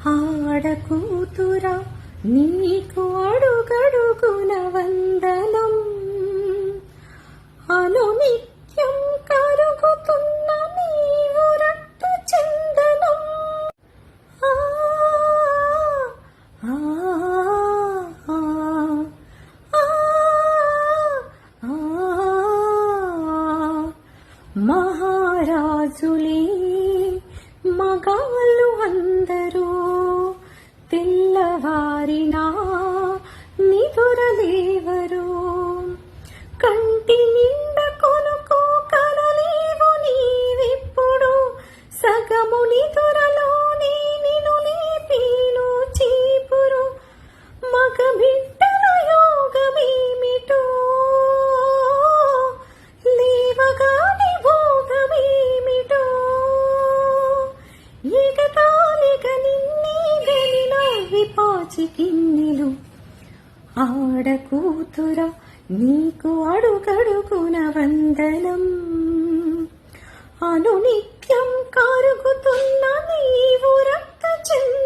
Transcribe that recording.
ఆడకూతురా నీకు అడుగడుగున వందనం, అనునిత్యం కరుగుతున్న నీవు రక్త చందనం. ఆ ఆ మహారాజులే మగాళ్ళు అందరూ తెల్లవారినా నిదురలేవరు, కంటి నిండ కొనుకో కనలేవు నీవెప్పుడు, సగము నిదురలోనే నిను లేపీను చీపురు, మగ బిడ్డల యోగమేమిటో లేవగాని భోగమేమిటో, ఎగతాళిగా నిన్నే గనిన విపాచి కిన్నెలు. ఆడకూతురా నీకు అడుగడుగున వందనం, అనునిత్యం కరుగుతున్న నీవు రక్త చందనం.